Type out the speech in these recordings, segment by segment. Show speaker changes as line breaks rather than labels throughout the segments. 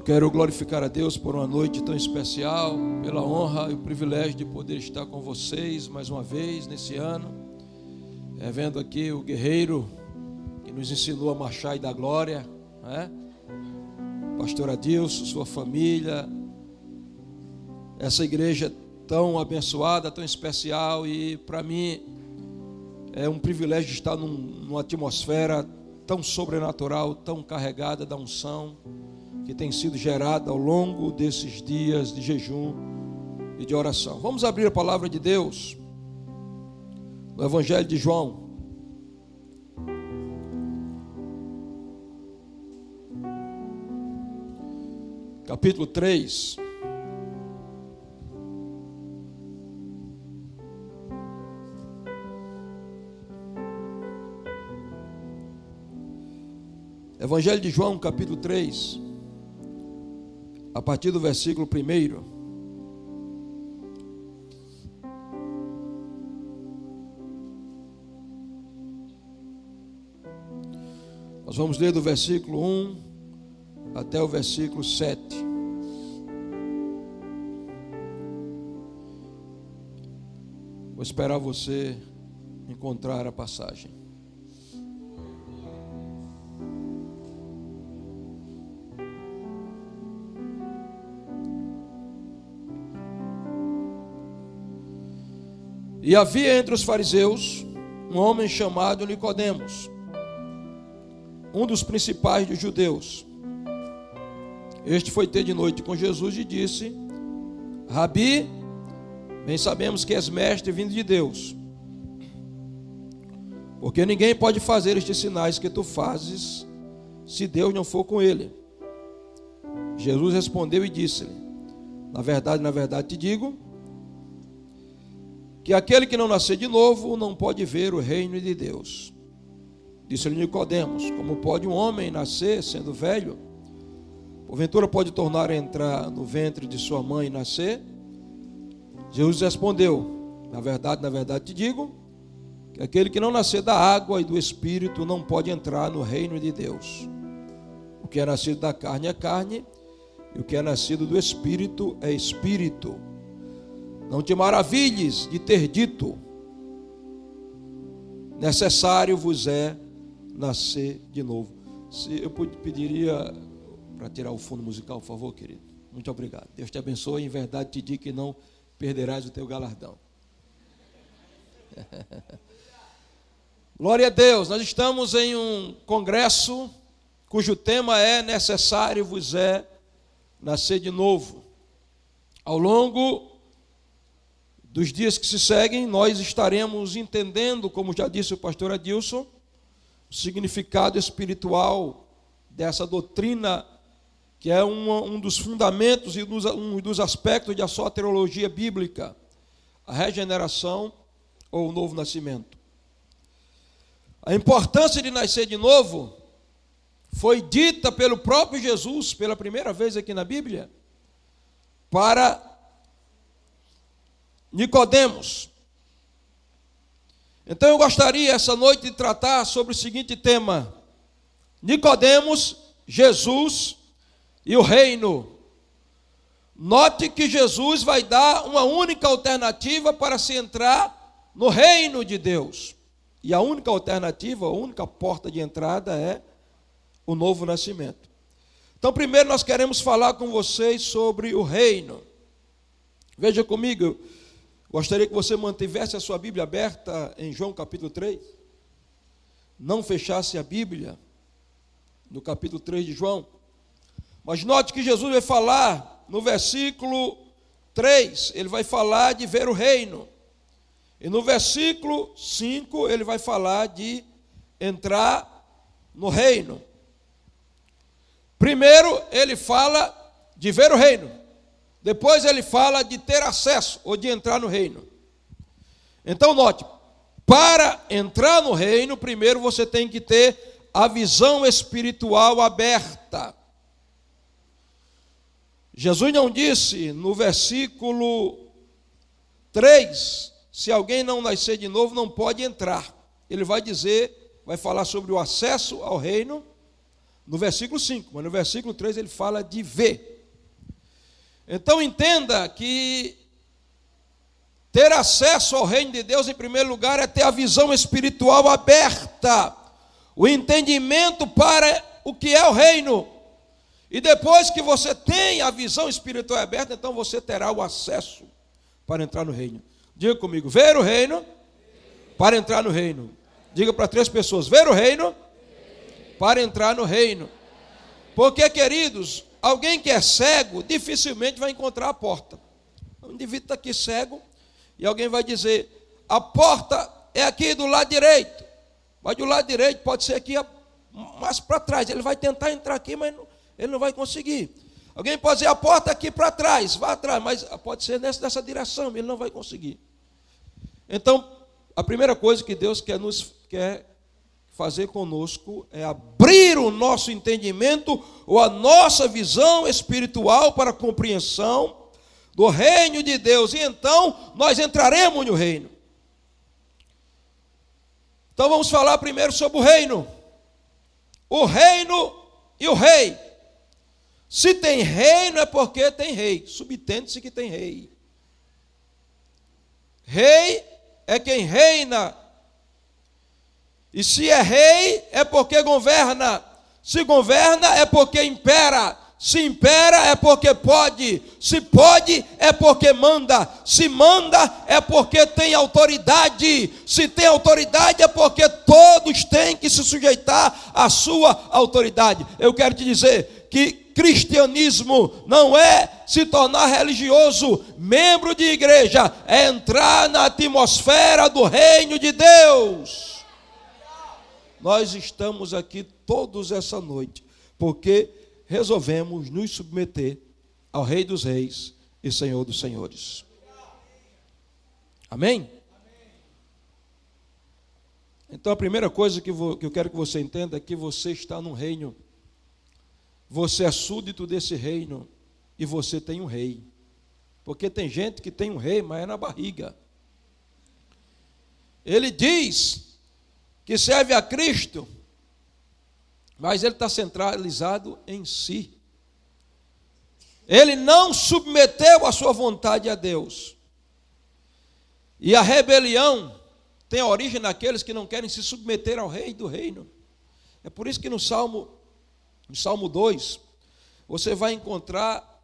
quero glorificar a Deus por uma noite tão especial, pela honra e o privilégio de poder estar com vocês mais uma vez nesse ano, vendo aqui o guerreiro que nos ensinou a marchar e dar glória, né? Pastor Adilson, sua família, essa igreja tão abençoada, tão especial, e para mim é um privilégio estar numa atmosfera tão sobrenatural, tão carregada da unção que tem sido gerada ao longo desses dias de jejum e de oração. Vamos abrir a palavra de Deus no Evangelho de João. Capítulo 3. Evangelho de João, capítulo 3, a partir do versículo 1. Nós vamos ler do versículo 1 até o versículo 7. Vou esperar você encontrar a passagem. E havia entre os fariseus um homem chamado Nicodemos, um dos principais dos judeus. Este foi ter de noite com Jesus e disse: Rabi, bem sabemos que és mestre vindo de Deus, porque ninguém pode fazer estes sinais que tu fazes, se Deus não for com ele. Jesus respondeu e disse-lhe: na verdade te digo, que aquele que não nascer de novo não pode ver o reino de Deus. Disse-lhe Nicodemos: como pode um homem nascer sendo velho? Porventura pode tornar a entrar no ventre de sua mãe e nascer? Jesus respondeu: na verdade te digo, que aquele que não nascer da água e do Espírito não pode entrar no reino de Deus. O que é nascido da carne é carne, e o que é nascido do Espírito é Espírito. Não te maravilhes de ter dito: necessário vos é nascer de novo. Se eu pediria para tirar o fundo musical, por favor, querido. Muito obrigado. Deus te abençoe. Em verdade te digo que não perderás o teu galardão. Glória a Deus. Nós estamos em um congresso cujo tema é necessário vos é nascer de novo. Ao longo dos dias que se seguem, nós estaremos entendendo, como já disse o pastor Adilson, o significado espiritual dessa doutrina, que é um dos fundamentos e um dos aspectos da soteriologia bíblica, a regeneração ou o novo nascimento. A importância de nascer de novo foi dita pelo próprio Jesus, pela primeira vez aqui na Bíblia, para Nicodemos. Então eu gostaria essa noite de tratar sobre o seguinte tema: Nicodemos, Jesus e o reino. Note que Jesus vai dar uma única alternativa para se entrar no reino de Deus. E a única alternativa, a única porta de entrada é o novo nascimento. Então primeiro nós queremos falar com vocês sobre o reino. Veja comigo. Gostaria que você mantivesse a sua Bíblia aberta em João capítulo 3. Não fechasse a Bíblia no capítulo 3 de João. Mas note que Jesus vai falar no versículo 3, ele vai falar de ver o reino. E no versículo 5, ele vai falar de entrar no reino. Primeiro, ele fala de ver o reino. Depois ele fala de ter acesso ou de entrar no reino. Então note, para entrar no reino, primeiro você tem que ter a visão espiritual aberta. Jesus não disse no versículo 3, se alguém não nascer de novo não pode entrar. Ele vai dizer, vai falar sobre o acesso ao reino, no versículo 5, mas no versículo 3 ele fala de ver. Então entenda que ter acesso ao reino de Deus, em primeiro lugar, é ter a visão espiritual aberta, o entendimento para o que é o reino. E depois que você tem a visão espiritual aberta, então você terá o acesso para entrar no reino. Diga comigo, ver o reino para entrar no reino. Diga para 3 pessoas, ver o reino para entrar no reino. Porque, queridos, alguém que é cego dificilmente vai encontrar a porta. Um indivíduo está aqui cego e alguém vai dizer, a porta é aqui do lado direito. Mas do lado direito pode ser aqui mais para trás. Ele vai tentar entrar aqui, mas ele não vai conseguir. Alguém pode dizer, a porta aqui para trás, vá atrás, mas pode ser nessa direção, ele não vai conseguir. Então, a primeira coisa que Deus quer fazer conosco é abrir o nosso entendimento ou a nossa visão espiritual para a compreensão do reino de Deus. E então nós entraremos no reino. Então vamos falar primeiro sobre o reino. O reino e o rei. Se tem reino é porque tem rei. Subtende-se que tem rei. Rei é quem reina. E se é rei, é porque governa. Se governa, é porque impera. Se impera, é porque pode. Se pode, é porque manda. Se manda, é porque tem autoridade. Se tem autoridade, é porque todos têm que se sujeitar à sua autoridade. Eu quero te dizer que cristianismo não é se tornar religioso, membro de igreja, é entrar na atmosfera do reino de Deus. Nós estamos aqui todos essa noite, porque resolvemos nos submeter ao Rei dos Reis e Senhor dos Senhores. Amém? Então a primeira coisa que eu quero que você entenda é que você está num reino. Você é súdito desse reino e você tem um rei. Porque tem gente que tem um rei, mas é na barriga. Ele diz que serve a Cristo, mas ele está centralizado em si. Ele não submeteu a sua vontade a Deus. E a rebelião tem origem naqueles que não querem se submeter ao rei do reino. É por isso que no Salmo 2, você vai encontrar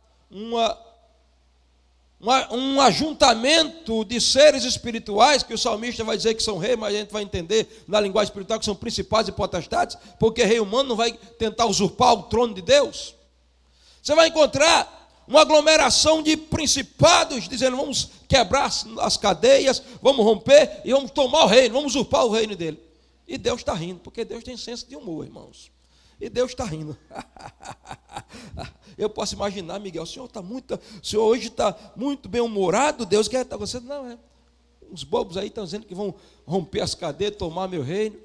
um ajuntamento de seres espirituais, que o salmista vai dizer que são reis, mas a gente vai entender na linguagem espiritual que são principados e potestades, porque rei humano não vai tentar usurpar o trono de Deus. Você vai encontrar uma aglomeração de principados, dizendo, vamos quebrar as cadeias, vamos romper e vamos tomar o reino, vamos usurpar o reino dele. E Deus está rindo, porque Deus tem senso de humor, irmãos. E Deus está rindo. Eu posso imaginar, Miguel, o senhor hoje está muito bem-humorado, Deus quer estar com você. Não, uns bobos aí estão dizendo que vão romper as cadeias, tomar meu reino.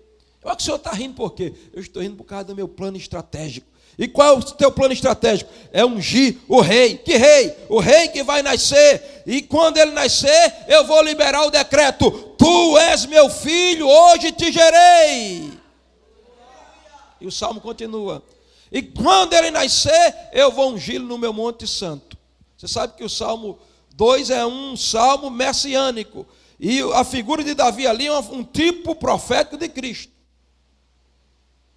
Eu acho que o senhor está rindo por quê? Eu estou rindo por causa do meu plano estratégico. E qual é o teu plano estratégico? É ungir o rei. Que rei? O rei que vai nascer. E quando ele nascer, eu vou liberar o decreto. Tu és meu filho, hoje te gerei. E o salmo continua. E quando ele nascer, eu vou ungí-lo no meu monte santo. Você sabe que o Salmo 2 é um salmo messiânico. E a figura de Davi ali é um tipo profético de Cristo.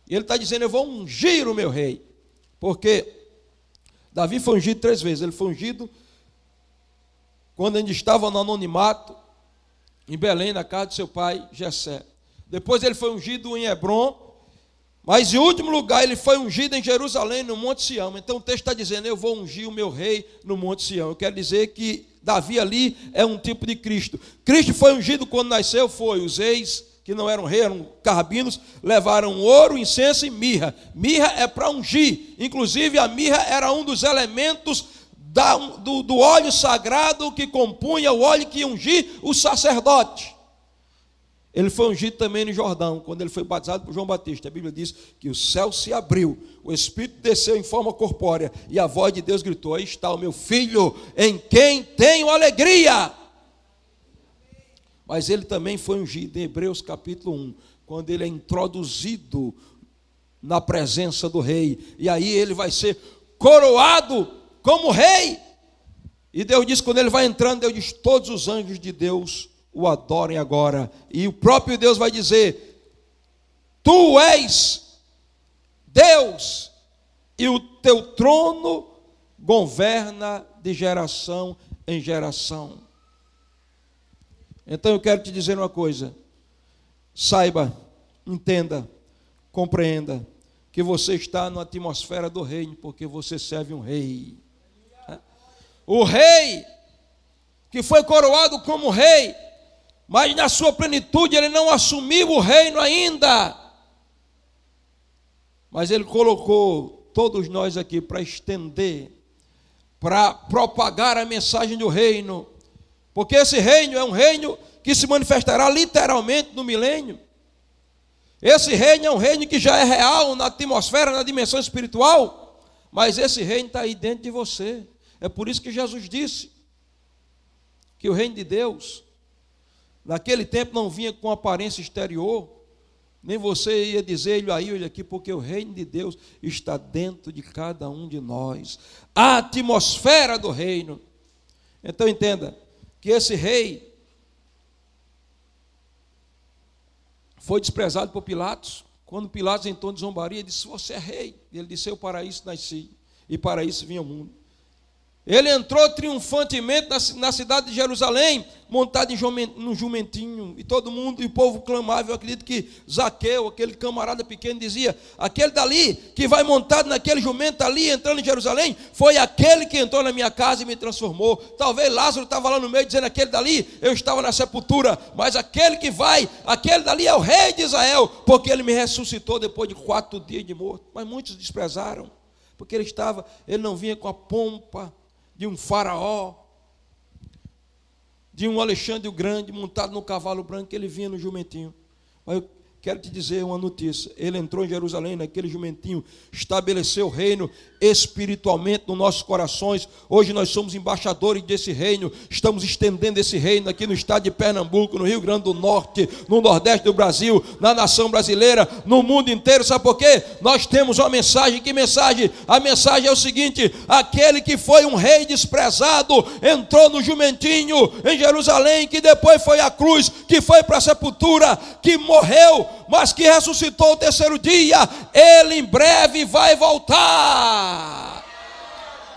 E ele está dizendo, eu vou ungir o meu rei. Porque Davi foi ungido 3 vezes. Ele foi ungido quando ainda estava no anonimato, em Belém, na casa de seu pai, Jessé. Depois ele foi ungido em Hebrom. Mas em último lugar, ele foi ungido em Jerusalém, no Monte Sião. Então o texto está dizendo, eu vou ungir o meu rei no Monte Sião. Eu quero dizer que Davi ali é um tipo de Cristo. Cristo foi ungido quando nasceu, os reis que não eram reis, eram carrabinos, levaram ouro, incenso e mirra. Mirra é para ungir. Inclusive a mirra era um dos elementos do óleo sagrado que compunha o óleo que ia ungir o sacerdote. Ele foi ungido também no Jordão, quando ele foi batizado por João Batista. A Bíblia diz que o céu se abriu, o Espírito desceu em forma corpórea, e a voz de Deus gritou, aí está o meu filho, em quem tenho alegria. Mas ele também foi ungido em Hebreus capítulo 1, quando ele é introduzido na presença do rei. E aí ele vai ser coroado como rei. E Deus diz, quando ele vai entrando, Deus diz, todos os anjos de Deus o adorem agora. E o próprio Deus vai dizer, tu és Deus, e o teu trono governa de geração em geração. Então eu quero te dizer uma coisa, saiba, entenda, compreenda, que você está na atmosfera do reino, porque você serve um rei. O rei, que foi coroado como rei, mas na sua plenitude ele não assumiu o reino ainda. Mas ele colocou todos nós aqui para estender, para propagar a mensagem do reino, porque esse reino é um reino que se manifestará literalmente no milênio. Esse reino é um reino que já é real na atmosfera, na dimensão espiritual, mas esse reino está aí dentro de você. É por isso que Jesus disse que o reino de Deus, naquele tempo não vinha com aparência exterior, nem você ia dizer, olha aqui, porque o reino de Deus está dentro de cada um de nós. A atmosfera do reino. Então entenda, que esse rei foi desprezado por Pilatos. Quando Pilatos entrou de zombaria, disse, você é rei. E ele disse, eu para isso nasci, e para isso vim ao mundo. Ele entrou triunfantemente na cidade de Jerusalém, montado num jumentinho, e todo mundo, e o povo clamava. Eu acredito que Zaqueu, aquele camarada pequeno, dizia, aquele dali que vai montado naquele jumento ali, entrando em Jerusalém, foi aquele que entrou na minha casa e me transformou. Talvez Lázaro estava lá no meio dizendo, aquele dali, eu estava na sepultura, mas aquele que vai, aquele dali é o rei de Israel, porque ele me ressuscitou depois de 4 dias de morto. Mas muitos desprezaram, porque ele não vinha com a pompa de um faraó, de um Alexandre o Grande, montado no cavalo branco, ele vinha no jumentinho. Mas eu quero te dizer uma notícia, ele entrou em Jerusalém naquele jumentinho, estabeleceu o reino espiritualmente nos nossos corações. Hoje nós somos embaixadores desse reino, estamos estendendo esse reino aqui no estado de Pernambuco, no Rio Grande do Norte, no Nordeste do Brasil, na nação brasileira, no mundo inteiro. Sabe por quê? Nós temos uma mensagem. Que mensagem? A mensagem é o seguinte, aquele que foi um rei desprezado, entrou no jumentinho em Jerusalém, que depois foi à cruz, que foi para a sepultura, que morreu, mas que ressuscitou o 3º dia, ele em breve vai voltar.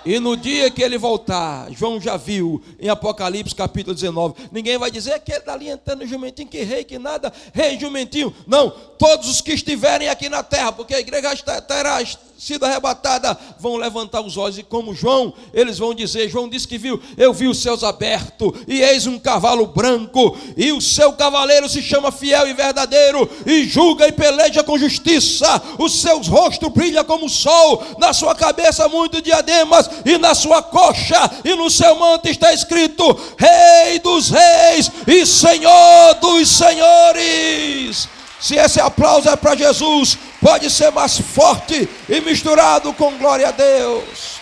E no dia que ele voltar, João já viu em Apocalipse capítulo 19, ninguém vai dizer aquele dali entrando no jumentinho, que rei, que nada, rei jumentinho. Não, todos os que estiverem aqui na terra, porque a igreja terá sido arrebatada, vão levantar os olhos, e como João, eles vão dizer, João disse que viu, eu vi os céus abertos, e eis um cavalo branco, e o seu cavaleiro se chama Fiel e Verdadeiro, e julga e peleja com justiça, os seus rostos brilham como o sol, na sua cabeça muitos diademas, e na sua coxa, e no seu manto está escrito, Rei dos Reis, e Senhor dos Senhores. Se esse aplauso é para Jesus, pode ser mais forte e misturado com glória a Deus.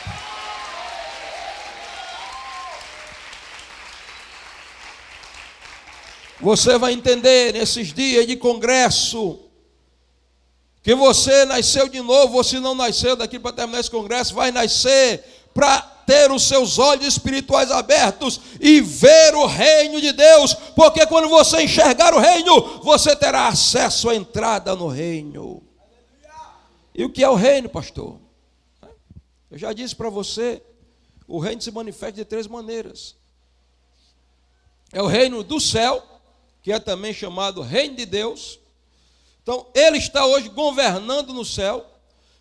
Você vai entender nesses dias de congresso que você nasceu de novo, ou se não nasceu daqui para terminar esse congresso, vai nascer para ter os seus olhos espirituais abertos e ver o reino de Deus, porque quando você enxergar o reino, você terá acesso à entrada no reino. E o que é o reino, pastor? Eu já disse para você, o reino se manifesta de 3 maneiras. É o reino do céu, que é também chamado reino de Deus. Então, ele está hoje governando no céu.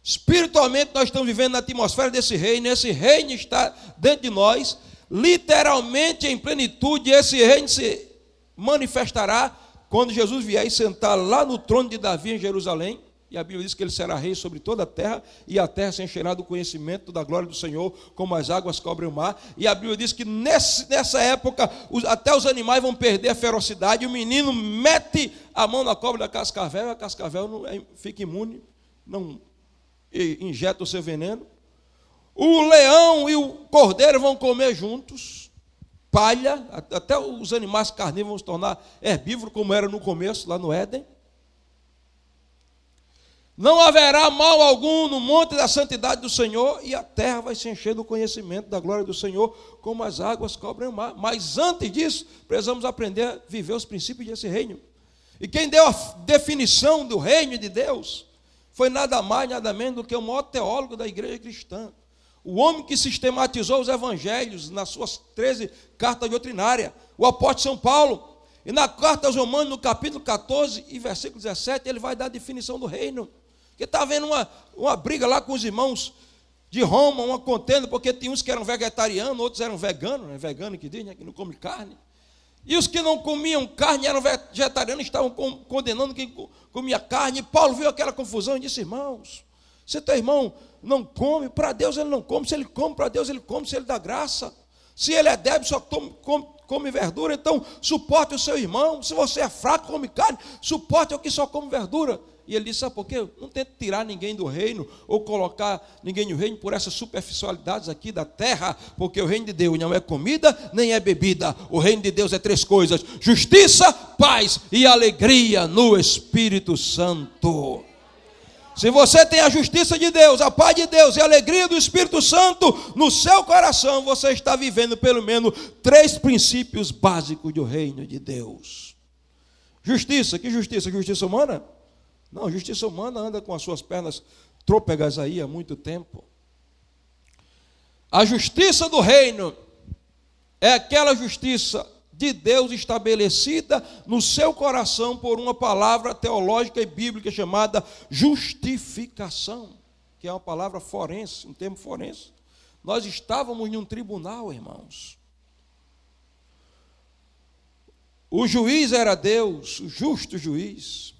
Espiritualmente nós estamos vivendo na atmosfera desse reino. Esse reino está dentro de nós, literalmente em plenitude. Esse reino se manifestará quando Jesus vier e sentar lá no trono de Davi em Jerusalém. E a Bíblia diz que ele será rei sobre toda a terra, e a terra se encherá do conhecimento da glória do Senhor, como as águas cobrem o mar. E a Bíblia diz que nessa época até os animais vão perder a ferocidade. O menino mete a mão na cobra da cascavel, e a cascavel não fica imune, não injeta o seu veneno. O leão e o cordeiro vão comer juntos palha, até os animais carnívoros vão se tornar herbívoros, como era no começo, lá no Éden. Não haverá mal algum no monte da santidade do Senhor, e a terra vai se encher do conhecimento da glória do Senhor, como as águas cobrem o mar. Mas antes disso, precisamos aprender a viver os princípios desse reino. E quem deu a definição do reino de Deus foi nada mais, nada menos do que o maior teólogo da igreja cristã. O homem que sistematizou os evangelhos nas suas 13 cartas doutrinárias, o apóstolo São Paulo. E na carta aos Romanos, no capítulo 14 e versículo 17, ele vai dar a definição do reino. Porque está havendo uma briga lá com os irmãos de Roma, uma contenda, porque tem uns que eram vegetarianos, outros eram veganos, né? Vegano que diz, né? Que não come carne. E os que não comiam carne, eram vegetarianos, estavam condenando quem comia carne. E Paulo viu aquela confusão e disse: irmãos, se teu irmão não come, para Deus ele não come. Se ele come, para Deus ele come, se ele dá graça. Se ele é débil, só come verdura, então suporte o seu irmão. Se você é fraco, come carne, suporte o que só come verdura. E ele disse: sabe por quê? Não tente tirar ninguém do reino, ou colocar ninguém no reino por essas superficialidades aqui da terra, porque o reino de Deus não é comida, nem é bebida. O reino de Deus é 3 coisas: justiça, paz e alegria no Espírito Santo. Se você tem a justiça de Deus, a paz de Deus e a alegria do Espírito Santo no seu coração, você está vivendo pelo menos 3 princípios básicos do reino de Deus. Justiça, que justiça? Justiça humana? Não, a justiça humana anda com as suas pernas trôpegas aí há muito tempo. A justiça do reino é aquela justiça de Deus estabelecida no seu coração por uma palavra teológica e bíblica chamada justificação, que é uma palavra forense, um termo forense. Nós estávamos em um tribunal, irmãos. O juiz era Deus, o justo juiz.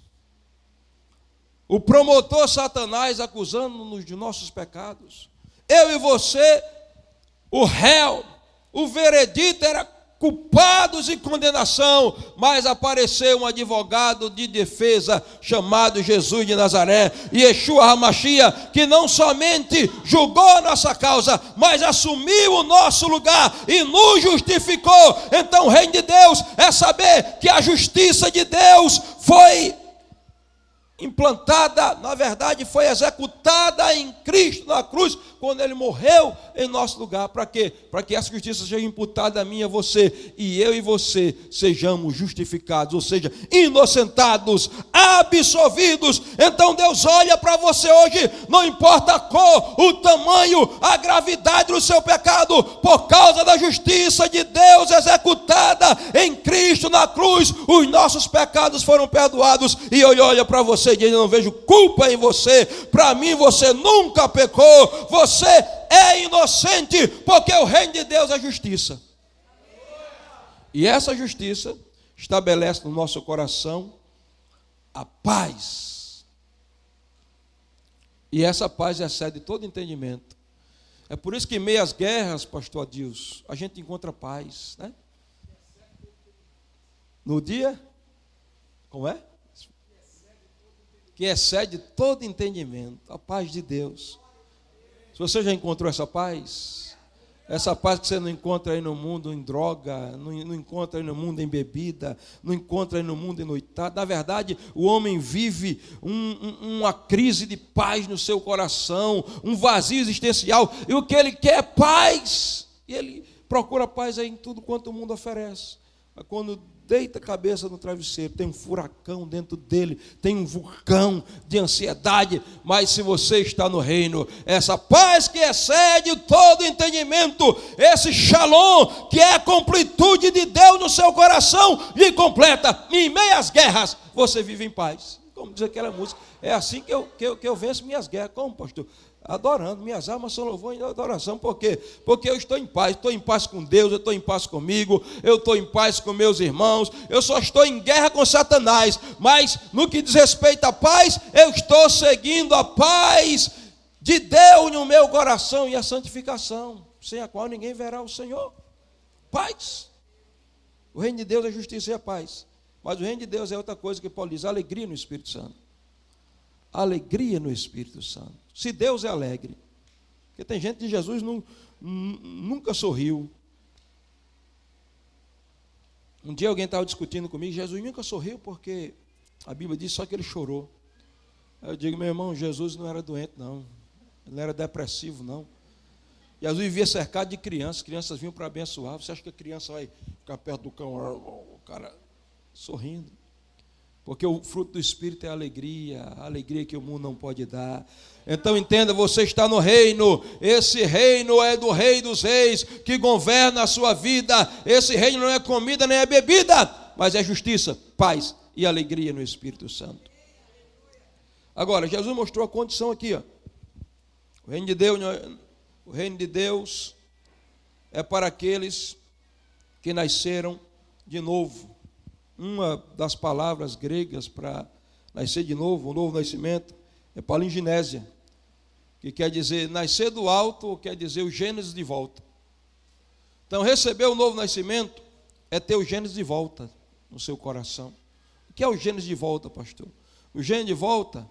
O promotor Satanás acusando-nos de nossos pecados. Eu e você, o réu, o veredito era culpados e condenação, mas apareceu um advogado de defesa chamado Jesus de Nazaré, Yeshua HaMashiach, que não somente julgou nossa causa, mas assumiu o nosso lugar e nos justificou. Então o reino de Deus é saber que a justiça de Deus foi implantada, na verdade foi executada em Cristo na cruz, quando ele morreu em nosso lugar. Para quê? Para que essa justiça seja imputada a mim e a você, e eu e você sejamos justificados, ou seja, inocentados, absolvidos. Então Deus olha para você hoje, não importa a cor, o tamanho, a gravidade do seu pecado, por causa da justiça de Deus executada em Cristo na cruz, os nossos pecados foram perdoados, e ele olha para você e diz: eu não vejo culpa em você. Para mim você nunca pecou, você é inocente, porque o reino de Deus é justiça. E essa justiça estabelece no nosso coração a paz. E essa paz excede todo entendimento. É por isso que em meio às guerras, pastor Adilson, a gente encontra paz, né? No dia, como é? Que excede todo entendimento, a paz de Deus. Se você já encontrou essa paz que você não encontra aí no mundo em droga, não encontra aí no mundo em bebida, não encontra aí no mundo em noitada. Na verdade, o homem vive uma crise de paz no seu coração, um vazio existencial, e o que ele quer é paz, e ele procura paz aí em tudo quanto o mundo oferece. Mas quando deita a cabeça no travesseiro, tem um furacão dentro dele, tem um vulcão de ansiedade. Mas se você está no reino, essa paz que excede todo entendimento, esse shalom, que é a completude de Deus no seu coração, lhe completa. Em meio às guerras, você vive em paz. Como diz aquela música, é assim que eu venço minhas guerras. Como, pastor? Adorando, minhas almas são louvor e adoração. Por quê? Porque eu estou em paz com Deus, eu estou em paz comigo, eu estou em paz com meus irmãos, eu só estou em guerra com Satanás, mas no que diz respeito à paz, eu estou seguindo a paz de Deus no meu coração e a santificação, sem a qual ninguém verá o Senhor. Paz. O reino de Deus é justiça e a paz, mas o reino de Deus é outra coisa que Paulo diz: alegria no Espírito Santo. Alegria no Espírito Santo. Se Deus é alegre, porque tem gente que Jesus nunca sorriu. Um dia alguém estava discutindo comigo: Jesus nunca sorriu porque a Bíblia diz só que ele chorou. Eu digo, meu irmão, Jesus não era doente, não. Ele não era depressivo, não. Jesus vivia cercado de crianças vinham para abençoar. Você acha que a criança vai ficar perto do cão, o cara sorrindo? Porque o fruto do Espírito é a alegria que o mundo não pode dar. Então entenda, você está no reino, esse reino é do Rei dos Reis, que governa a sua vida. Esse reino não é comida nem é bebida, mas é justiça, paz e alegria no Espírito Santo. Agora, Jesus mostrou a condição aqui, ó. O reino de Deus é para aqueles que nasceram de novo. Uma das palavras gregas para nascer de novo, um novo nascimento, é palinginésia, que quer dizer nascer do alto, ou quer dizer o Gênesis de volta. Então, receber o novo nascimento é ter o Gênesis de volta no seu coração. O que é o Gênesis de volta, pastor? O Gênesis de volta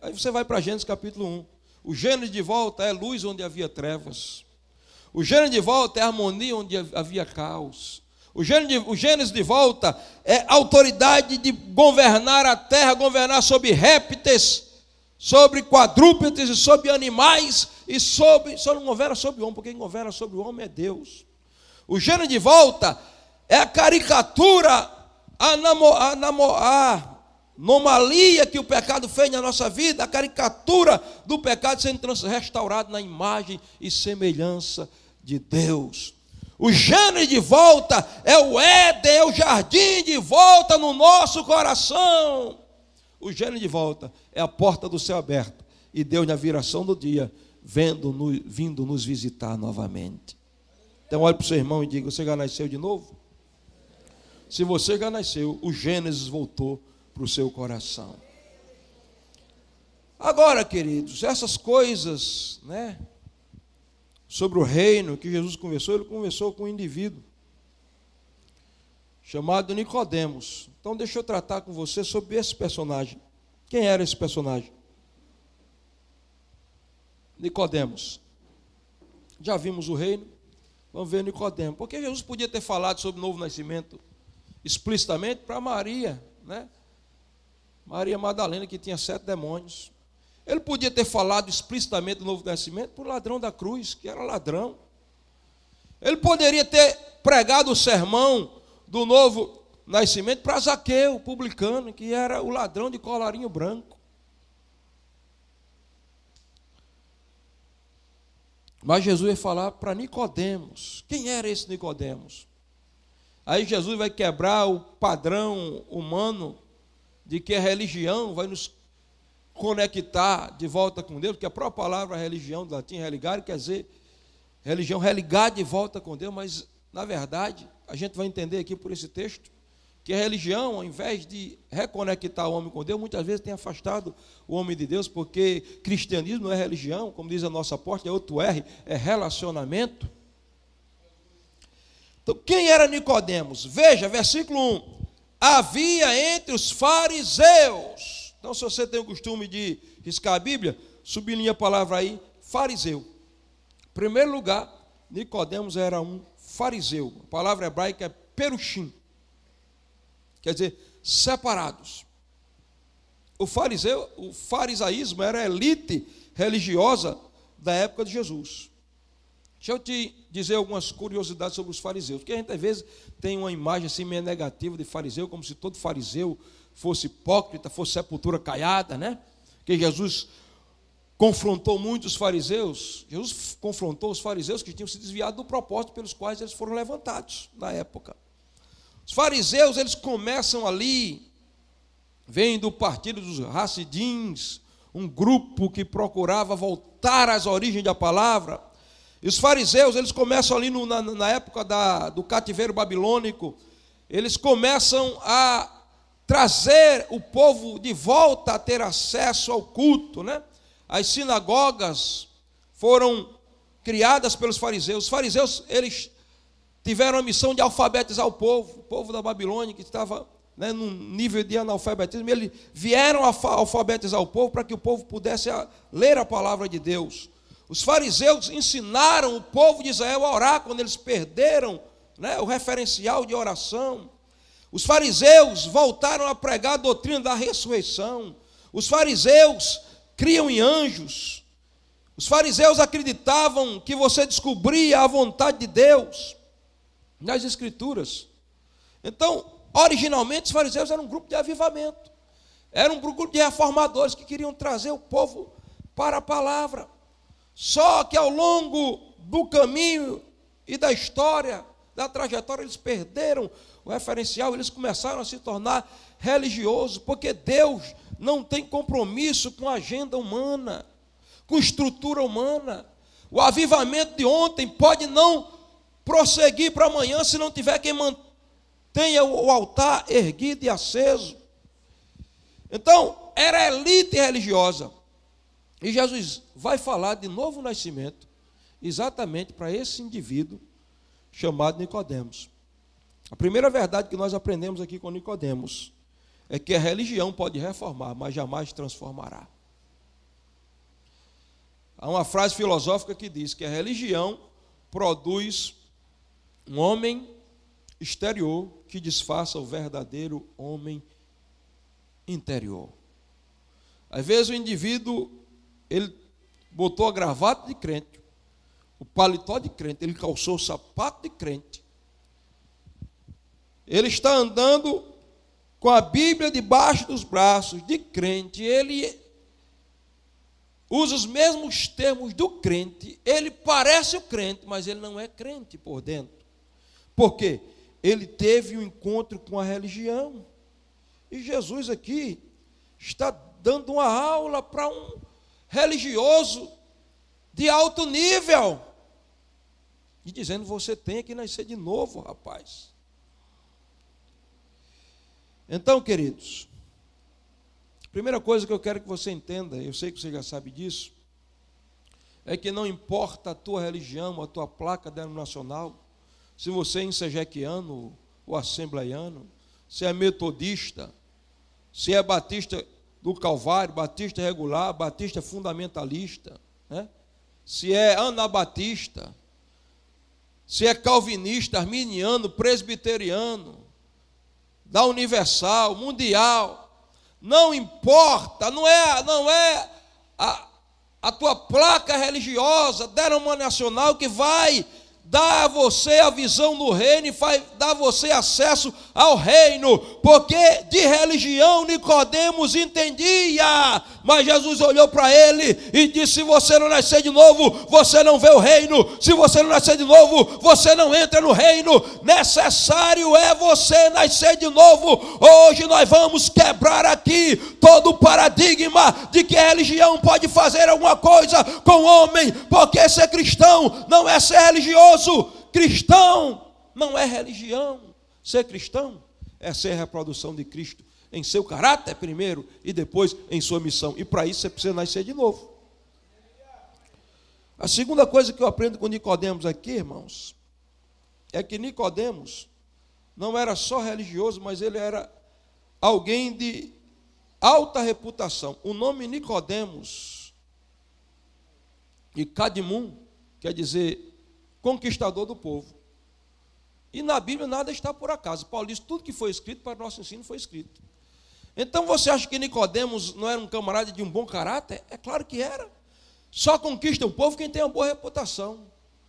aí você vai para Gênesis capítulo 1. O Gênesis de volta é luz onde havia trevas. O Gênesis de volta é harmonia onde havia caos. O Gênesis de volta é autoridade de governar a terra, governar sobre répteis, sobre quadrúpedes e sobre animais, e só não governa sobre o homem, porque quem governa sobre o homem é Deus. O Gênesis de volta é a caricatura, a anomalia que o pecado fez na nossa vida, a caricatura do pecado sendo restaurado na imagem e semelhança de Deus. O Gênesis de volta é o Éden, é o jardim de volta no nosso coração. O Gênesis de volta é a porta do céu aberta e Deus na viração do dia vindo nos visitar novamente. Então olhe para o seu irmão e diga: você já nasceu de novo? Se você já nasceu, o Gênesis voltou para o seu coração. Agora, queridos, essas coisas, sobre o reino que Jesus conversou, ele conversou com um indivíduo chamado Nicodemos. Então deixa eu tratar com você sobre esse personagem. Quem era esse personagem? Nicodemos. Já vimos o reino, vamos ver Nicodemos. Porque Jesus podia ter falado sobre o novo nascimento explicitamente para Maria, Maria Madalena, que tinha 7 demônios. Ele podia ter falado explicitamente do novo nascimento para o ladrão da cruz, que era ladrão. Ele poderia ter pregado o sermão do novo nascimento para Zaqueu, publicano, que era o ladrão de colarinho branco. Mas Jesus ia falar para Nicodemos. Quem era esse Nicodemos? Aí Jesus vai quebrar o padrão humano de que a religião vai nos conectar de volta com Deus, porque a própria palavra religião do latim, religare, quer dizer religião, religar de volta com Deus, mas na verdade a gente vai entender aqui por esse texto que a religião, ao invés de reconectar o homem com Deus, muitas vezes tem afastado o homem de Deus, porque cristianismo não é religião, como diz a nossa porta, é outro R, é relacionamento. Então quem era Nicodemos? Veja, versículo 1, havia entre os fariseus. Então, se você tem o costume de riscar a Bíblia, sublinha a palavra aí, fariseu. Em primeiro lugar, Nicodemos era um fariseu. A palavra hebraica é perushim, quer dizer, separados. O farisaísmo era a elite religiosa da época de Jesus. Deixa eu te dizer algumas curiosidades sobre os fariseus, porque a gente às vezes tem uma imagem assim meio negativa de fariseu, como se todo fariseu fosse hipócrita, fosse sepultura caiada, Que Jesus confrontou muitos fariseus. Jesus confrontou os fariseus que tinham se desviado do propósito pelos quais eles foram levantados na época. Os fariseus, eles começam ali, vêm do partido dos Hassidins, um grupo que procurava voltar às origens da palavra. E os fariseus, eles começam ali na época do cativeiro babilônico, eles começam a trazer o povo de volta a ter acesso ao culto, As sinagogas foram criadas pelos fariseus. Os fariseus, eles tiveram a missão de alfabetizar o povo da Babilônia, que estava num nível de analfabetismo. Eles vieram alfabetizar o povo para que o povo pudesse ler a palavra de Deus. Os fariseus ensinaram o povo de Israel a orar quando eles perderam o referencial de oração. Os fariseus voltaram a pregar a doutrina da ressurreição. Os fariseus criam em anjos. Os fariseus acreditavam que você descobria a vontade de Deus nas Escrituras. Então, originalmente, os fariseus eram um grupo de avivamento. Era um grupo de reformadores que queriam trazer o povo para a palavra. Só que ao longo do caminho e da história, da trajetória, eles perderam o referencial, eles começaram a se tornar religiosos, porque Deus não tem compromisso com a agenda humana, com estrutura humana. O avivamento de ontem pode não prosseguir para amanhã se não tiver quem mantenha o altar erguido e aceso. Então, era a elite religiosa. E Jesus vai falar de novo nascimento, exatamente para esse indivíduo chamado Nicodemos. A primeira verdade que nós aprendemos aqui com Nicodemos é que a religião pode reformar, mas jamais transformará. Há uma frase filosófica que diz que a religião produz um homem exterior que disfarça o verdadeiro homem interior. Às vezes o indivíduo, ele botou a gravata de crente, o paletó de crente, ele calçou o sapato de crente. Ele está andando com a Bíblia debaixo dos braços de crente, ele usa os mesmos termos do crente, ele parece o crente, mas ele não é crente por dentro. Por quê? Ele teve um encontro com a religião. E Jesus aqui está dando uma aula para um religioso de alto nível. E dizendo, você tem que nascer de novo, rapaz. Então, queridos, a primeira coisa que eu quero que você entenda, eu sei que você já sabe disso, é que não importa a tua religião, a tua placa denominacional, se você é ensejequiano ou assembleiano, se é metodista, se é batista do Calvário, batista regular, batista fundamentalista, né? Se é anabatista, se é calvinista, arminiano, presbiteriano, da Universal, Mundial, não importa, não é a tua placa religiosa, denominacional que vai dar a você a visão do reino e vai dar a você acesso ao reino, porque de religião Nicodemos entendia, mas Jesus olhou para ele e disse, se você não nascer de novo, você não vê o reino, se você não nascer de novo, você não entra no reino, necessário é você nascer de novo. Hoje nós vamos quebrar aqui todo o paradigma de que a religião pode fazer alguma coisa com o homem, porque ser cristão não é ser religioso. Cristão não é religião. Ser cristão é ser a reprodução de Cristo em seu caráter primeiro e depois em sua missão. E para isso você precisa nascer de novo. A segunda coisa que eu aprendo com Nicodemos aqui, irmãos, é que Nicodemos não era só religioso, mas ele era alguém de alta reputação. O nome Nicodemos e Cadmum quer dizer conquistador do povo. E na Bíblia nada está por acaso. Paulo diz, tudo que foi escrito para nosso ensino foi escrito. Então você acha que Nicodemos não era um camarada de um bom caráter? É claro que era. Só conquista o povo quem tem uma boa reputação.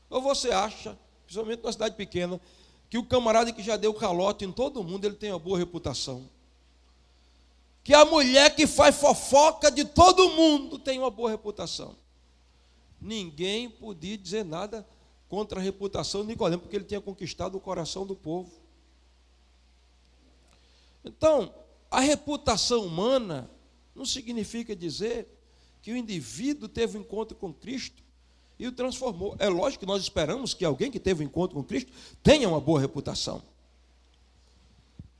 Ou você acha, principalmente numa cidade pequena, que o camarada que já deu calote em todo mundo, ele tem uma boa reputação? Que a mulher que faz fofoca de todo mundo tem uma boa reputação? Ninguém podia dizer nada contra a reputação de Nicodemos, porque ele tinha conquistado o coração do povo. Então, a reputação humana não significa dizer que o indivíduo teve um encontro com Cristo e o transformou. É lógico que nós esperamos que alguém que teve um encontro com Cristo tenha uma boa reputação.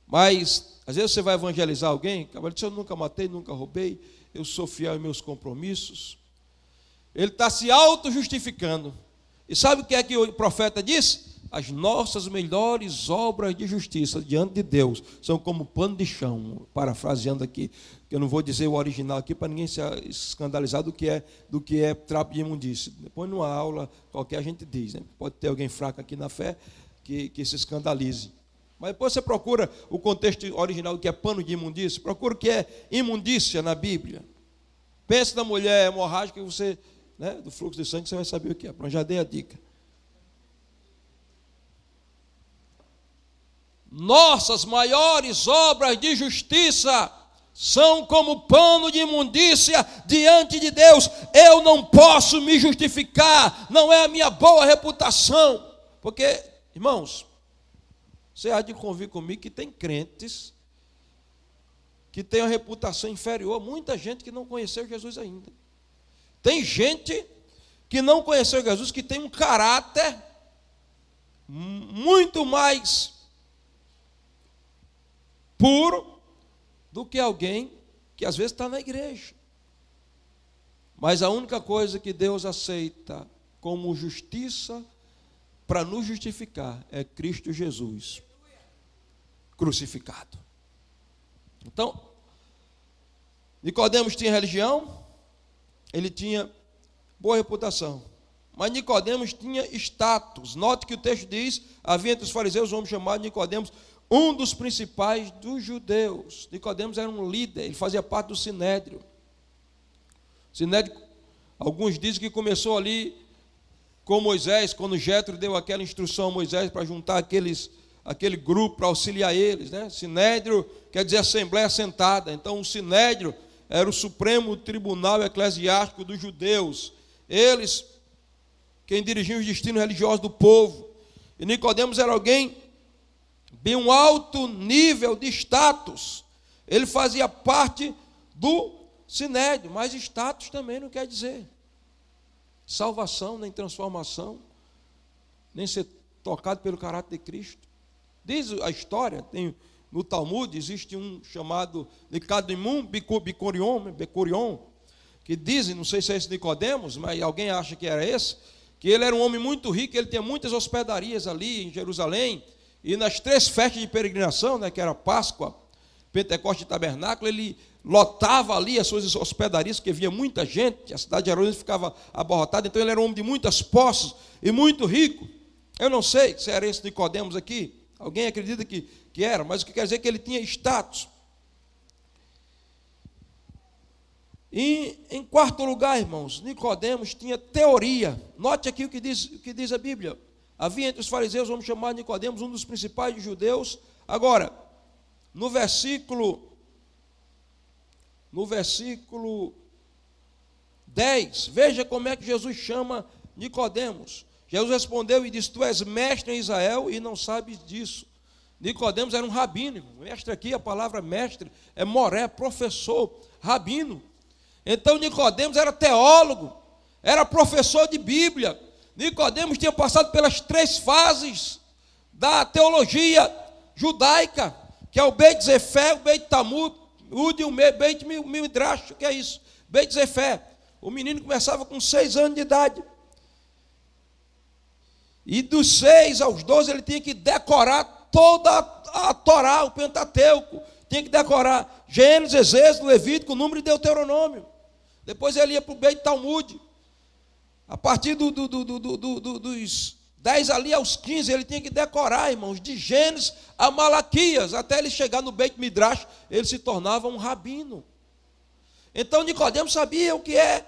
Mas, às vezes você vai evangelizar alguém, acaba de dizer, eu nunca matei, nunca roubei, eu sou fiel em meus compromissos. Ele está se auto-justificando. E sabe o que é que o profeta disse? As nossas melhores obras de justiça diante de Deus são como pano de chão, parafraseando aqui, que eu não vou dizer o original aqui para ninguém se escandalizar do que é trapo de imundície. Depois numa aula qualquer a gente diz, né? Pode ter alguém fraco aqui na fé que se escandalize. Mas depois você procura o contexto original, que é pano de imundícia, procura o que é imundícia na Bíblia. Pense na mulher hemorrágica, você, né, do fluxo de sangue, você vai saber o que é. Pronto, já dei a dica. Nossas maiores obras de justiça são como pano de imundícia diante de Deus. Eu não posso me justificar, não é a minha boa reputação. Porque, irmãos, você há de convir comigo que tem crentes que têm uma reputação inferior a muita gente que não conheceu Jesus ainda. Tem gente que não conheceu Jesus, que tem um caráter muito mais puro do que alguém que às vezes está na igreja. Mas a única coisa que Deus aceita como justiça para nos justificar é Cristo Jesus crucificado. Então, Nicodemos tinha religião, ele tinha boa reputação, mas Nicodemos tinha status. Note que o texto diz: havia entre os fariseus um homem chamado Nicodemos, um dos principais dos judeus. Nicodemos era um líder, ele fazia parte do Sinédrio. Sinédrio, alguns dizem que começou ali com Moisés, quando Jetro deu aquela instrução a Moisés para juntar aquele grupo para auxiliar eles, né? Sinédrio quer dizer Assembleia Sentada. Então o Sinédrio era o supremo tribunal eclesiástico dos judeus. Eles, quem dirigiam os destinos religiosos do povo. E Nicodemos era alguém de um alto nível de status. Ele fazia parte do Sinédrio, mas status também não quer dizer salvação, nem transformação, nem ser tocado pelo caráter de Cristo. Diz a história, no Talmud existe um chamado Nicodemum Becurion, que dizem, não sei se é esse Nicodemos, mas alguém acha que era esse, que ele era um homem muito rico, ele tinha muitas hospedarias ali em Jerusalém, e nas 3 festas de peregrinação, né, que era Páscoa, Pentecostes e Tabernáculo, ele lotava ali as suas hospedarias, porque havia muita gente, a cidade de Jerusalém ficava abarrotada, então ele era um homem de muitas posses e muito rico. Eu não sei se era esse Nicodemos aqui, alguém acredita que era, mas o que quer dizer é que ele tinha status. E em quarto lugar, irmãos, Nicodemos tinha teoria. Note aqui o que diz a Bíblia. Havia entre os fariseus, vamos chamar Nicodemos, um dos principais de judeus. Agora, no versículo 10, veja como é que Jesus chama Nicodemos. Jesus respondeu e disse: tu és mestre em Israel e não sabes disso. Nicodemos era um rabino. Mestre aqui, a palavra mestre é moré, professor, rabino. Então Nicodemos era teólogo, era professor de Bíblia. Nicodemos tinha passado pelas 3 fases da teologia judaica, que é o Beit Zefé, o Beit Talmud e o Beit Midrash. O que é isso? Beit Zefé. O menino começava com 6 anos de idade. E dos 6 aos 12 ele tinha que decorar toda a Torá, o Pentateuco. Tinha que decorar Gênesis, Êxodo, Levítico, Número e Deuteronômio. Depois ele ia para o Beit Talmud. A partir dos 10 ali aos 15, ele tinha que decorar, irmãos, de Gênesis a Malaquias, até ele chegar no Beit Midrash, ele se tornava um rabino. Então Nicodemos sabia o que é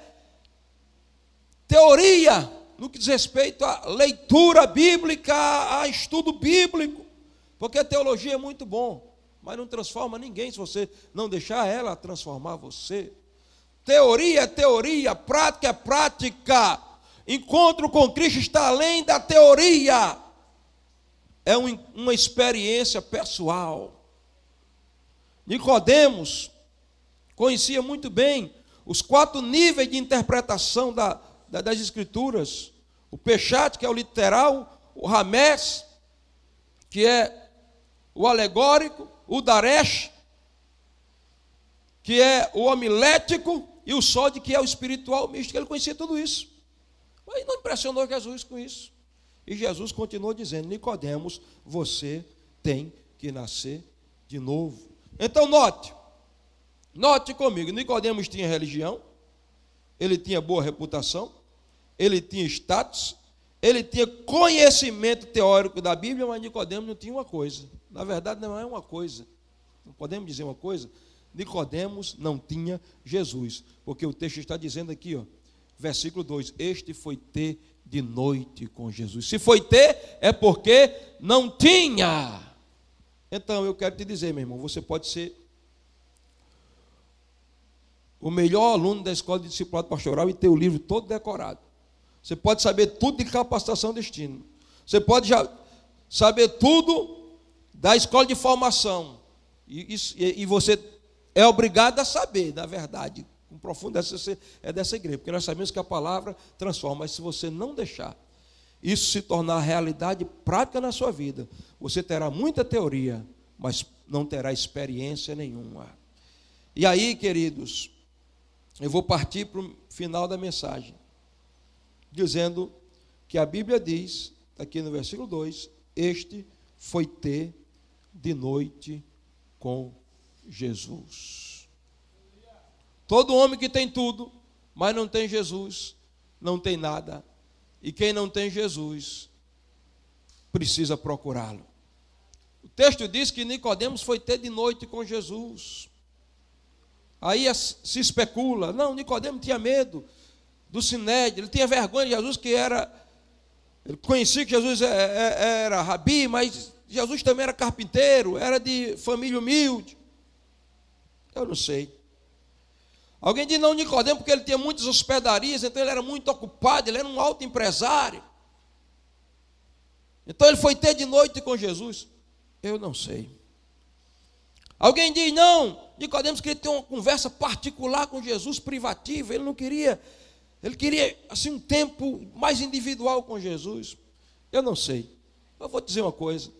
teoria, no que diz respeito à leitura bíblica, a estudo bíblico, porque a teologia é muito bom, mas não transforma ninguém se você não deixar ela transformar você. Teoria é teoria, prática é prática. Encontro com Cristo está além da teoria. É uma experiência pessoal. Nicodemos conhecia muito bem os 4 níveis de interpretação das Escrituras. O Peshat, que é o literal, o Ramés, que é o alegórico, o Daresh, que é o homilético, e o Sode, que é o espiritual místico. Ele conhecia tudo isso. Mas não impressionou Jesus com isso. E Jesus continuou dizendo: Nicodemos, você tem que nascer de novo. Então note comigo, Nicodemos tinha religião, ele tinha boa reputação, ele tinha status, ele tinha conhecimento teórico da Bíblia, mas Nicodemos não tinha uma coisa. Na verdade, não é uma coisa. Não podemos dizer uma coisa? Nicodemos não tinha Jesus, porque o texto está dizendo aqui, ó, versículo 2, este foi ter de noite com Jesus. Se foi ter, é porque não tinha. Então, eu quero te dizer, meu irmão, você pode ser o melhor aluno da escola de discipulado pastoral e ter o livro todo decorado. Você pode saber tudo de capacitação de destino. Você pode já saber tudo da escola de formação. E você é obrigado a saber, na verdade, com profundidade, é dessa igreja, porque nós sabemos que a palavra transforma, mas se você não deixar isso se tornar realidade prática na sua vida, você terá muita teoria, mas não terá experiência nenhuma. E aí, queridos, eu vou partir para o final da mensagem, dizendo que a Bíblia diz, aqui no versículo 2, este foi ter de noite com Jesus. Todo homem que tem tudo, mas não tem Jesus, não tem nada. E quem não tem Jesus, precisa procurá-lo. O texto diz que Nicodemos foi ter de noite com Jesus. Aí se especula, não, Nicodemos tinha medo do Sinédrio, ele tinha vergonha de Jesus, ele conhecia que Jesus era rabi, mas Jesus também era carpinteiro, era de família humilde. Eu não sei. Alguém diz, não, Nicodemos, porque ele tinha muitas hospedarias, então ele era muito ocupado, ele era um alto empresário. Então ele foi ter de noite com Jesus. Eu não sei. Alguém diz, não, Nicodemos queria ter uma conversa particular com Jesus, privativa, ele não queria, ele queria assim um tempo mais individual com Jesus. Eu não sei. Eu vou dizer uma coisa.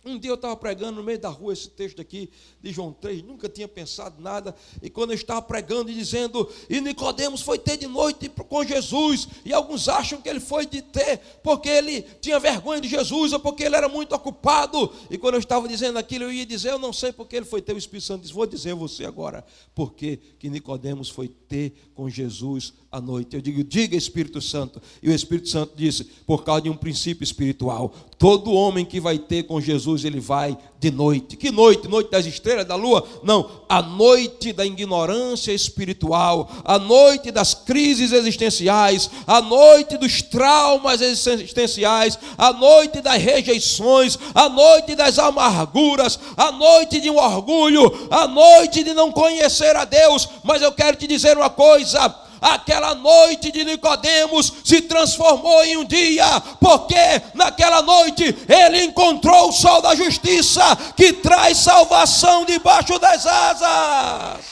Um dia eu estava pregando no meio da rua esse texto aqui de João 3, nunca tinha pensado nada, e quando eu estava pregando e dizendo, e Nicodemos foi ter de noite com Jesus, e alguns acham que ele foi de ter porque ele tinha vergonha de Jesus, ou porque ele era muito ocupado, e quando eu estava dizendo aquilo, eu ia dizer, eu não sei porque ele foi ter, o Espírito Santo disse, vou dizer a você agora, porque que Nicodemos foi ter com Jesus à noite. Eu digo, diga Espírito Santo, e o Espírito Santo disse, por causa de um princípio espiritual, todo homem que vai ter com Jesus, ele vai de noite. Que noite? Noite das estrelas, da lua? Não, a noite da ignorância espiritual, a noite das crises existenciais, a noite dos traumas existenciais, a noite das rejeições, a noite das amarguras, a noite de um orgulho, a noite de não conhecer a Deus. Mas eu quero te dizer uma coisa, aquela noite de Nicodemos se transformou em um dia, porque naquela noite ele encontrou o sol da justiça, que traz salvação debaixo das asas.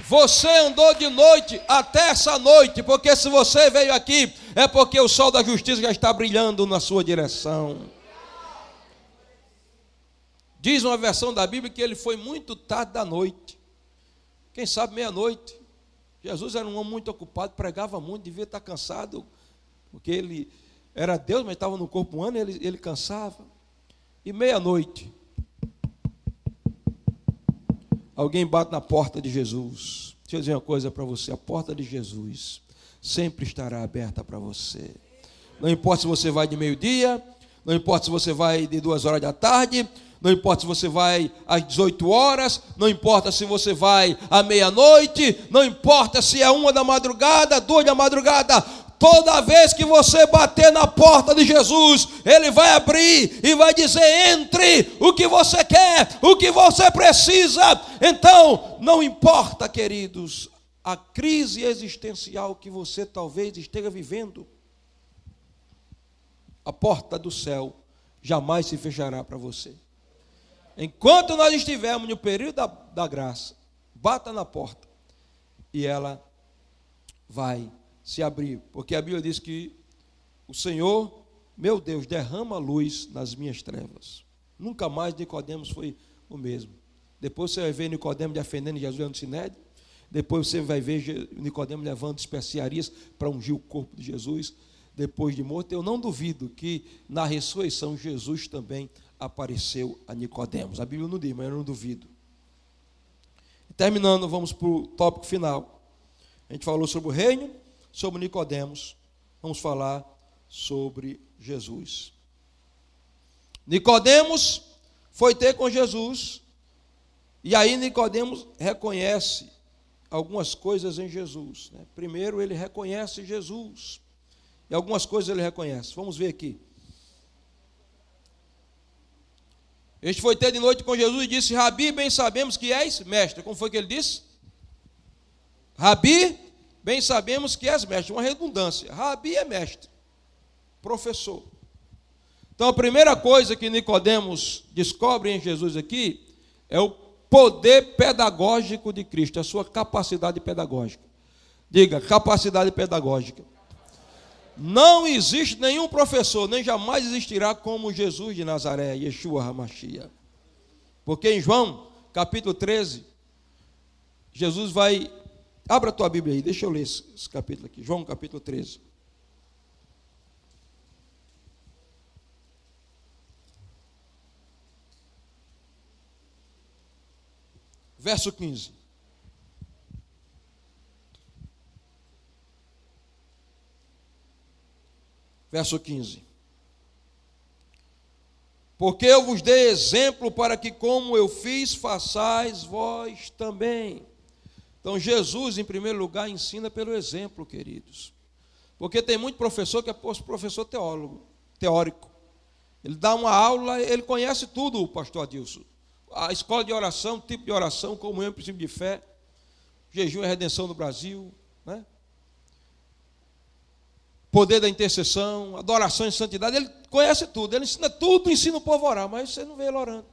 Você andou de noite até essa noite, porque se você veio aqui, é porque o sol da justiça já está brilhando na sua direção. Diz uma versão da Bíblia que ele foi muito tarde da noite. Quem sabe meia-noite. Jesus era um homem muito ocupado, pregava muito, devia estar cansado, porque ele era Deus, mas estava no corpo humano, ele cansava. E meia-noite, alguém bate na porta de Jesus. Deixa eu dizer uma coisa para você, a porta de Jesus sempre estará aberta para você. Não importa se você vai de meio-dia, não importa se você vai de 2 horas da tarde, não importa se você vai às 18 horas, não importa se você vai à meia-noite, não importa se é 1 da madrugada, 2 da madrugada, toda vez que você bater na porta de Jesus, Ele vai abrir e vai dizer, entre, o que você quer, o que você precisa. Então, não importa, queridos, a crise existencial que você talvez esteja vivendo, a porta do céu jamais se fechará para você. Enquanto nós estivermos no período da graça, bata na porta e ela vai se abrir, porque a Bíblia diz que o Senhor, meu Deus, derrama luz nas minhas trevas. Nunca mais Nicodemos foi o mesmo. Depois você vai ver Nicodemos defendendo Jesus no Sinédrio, depois você vai ver Nicodemos levando especiarias para ungir o corpo de Jesus, depois de morto. Eu não duvido que na ressurreição Jesus também apareceu a Nicodemos. A Bíblia não diz, mas eu não duvido. Terminando, vamos para o tópico final. A gente falou sobre o reino, sobre Nicodemos. Vamos falar sobre Jesus. Nicodemos foi ter com Jesus, e aí Nicodemos reconhece algumas coisas em Jesus, né? Primeiro, ele reconhece Jesus, e algumas coisas ele reconhece. Vamos ver aqui. Este foi ter de noite com Jesus e disse: Rabi, bem sabemos que és mestre. Como foi que ele disse? Rabi, bem sabemos que és mestre. Uma redundância. Rabi é mestre, professor. Então, a primeira coisa que Nicodemos descobre em Jesus aqui é o poder pedagógico de Cristo, a sua capacidade pedagógica. Diga, capacidade pedagógica. Não existe nenhum professor, nem jamais existirá como Jesus de Nazaré, Yeshua HaMashiach. Porque em João, capítulo 13, Jesus vai... Abra a tua Bíblia aí, deixa eu ler esse capítulo aqui. João, capítulo 13. Verso 15. Verso 15. Porque eu vos dei exemplo para que, como eu fiz, façais vós também. Então, Jesus, em primeiro lugar, ensina pelo exemplo, queridos. Porque tem muito professor que é professor teórico. Ele dá uma aula, ele conhece tudo, o pastor Adilson. A escola de oração, tipo de oração, comunhão, princípio de fé, jejum e redenção no Brasil, né? Poder da intercessão, adoração e santidade, ele conhece tudo, ele ensina tudo, ensina o povo a orar, mas você não vê ele orando.